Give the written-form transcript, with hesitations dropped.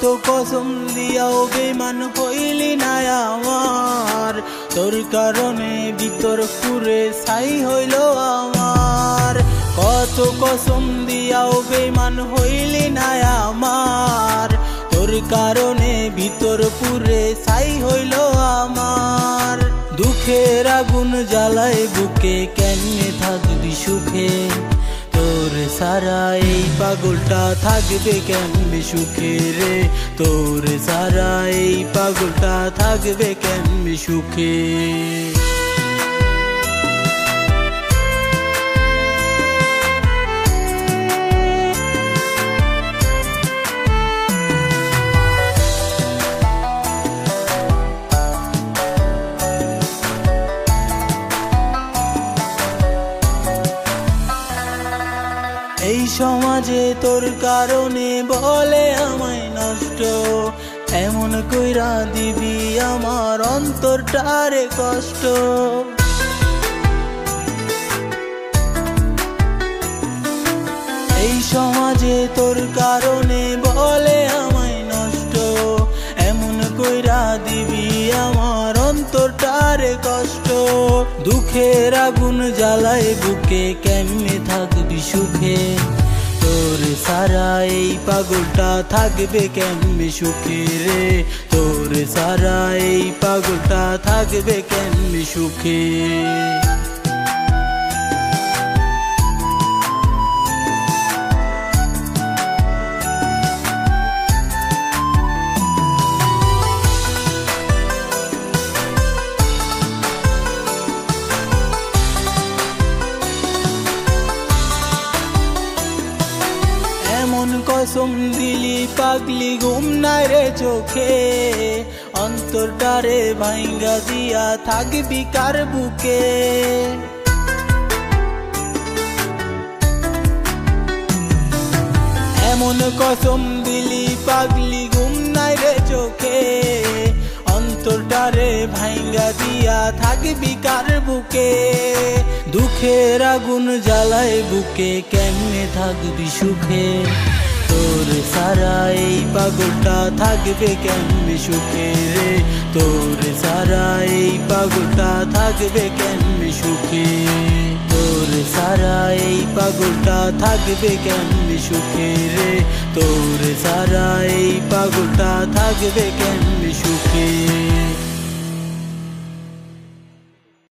কত কসম দিয়াও বেমান হইলি না আমার, তোর কারণে ভিতর পুরে ছাই হইল আমার। কত কসম দিয়াও বেমান হইলি না আমার, তোর কারণে ভিতর পুরে ছাই হইল আমার। দুঃখের আগুন জ্বালায় বুকে, কেমনে থাকবি সুখে, তোর সারা এই পাগলটা থাকবে কেমনে সুখে রে, তোর সারা এই পাগলটা থাকবে কেমনে সুখে। এই সমাজে তোর কারণে বলে আমায় নষ্ট, এমন কইরা দিবি আমার অন্তরটারে কষ্ট। এই সমাজে তোর কারণে বলে আমায় নষ্ট, এমন কইরা দিবি আমার অন্তরটারে কষ্ট। দুঃখের আগুন জ্বালায় বুকে, কেমনে থাকবি সুখে, তোর সারা এই পাগলটা থাকবে কেমনে সুখে রে, তোর সারা এই পাগলটা থাকবে কেমনে সুখে। এমন কসম দিলি পাগলি ঘুম নাই রে চোখে, অন্তরটারে ভাঙ্গা দিয়া থাকবি কার বুকে। এমন কসম দিলি পাগলি ঘুম নাই রে চোখে, অন্তরটারে ভাঙ্গা দিয়া থাকবি কার বুকে। দুঃখের আগুন জ্বালায় বুকে, কেমনে থাকবি সুখে, তোর সারা এই পাগলটা থাকবে কেমনে সুখে রে, তোর সারা এই পাগলটা থাকবে কেমনে সুখে, তোর সারা এই পাগলটা থাকবে কেমনে সুখে রে, তোর সারা এই পাগলটা থাকবে কেমনে সুখে।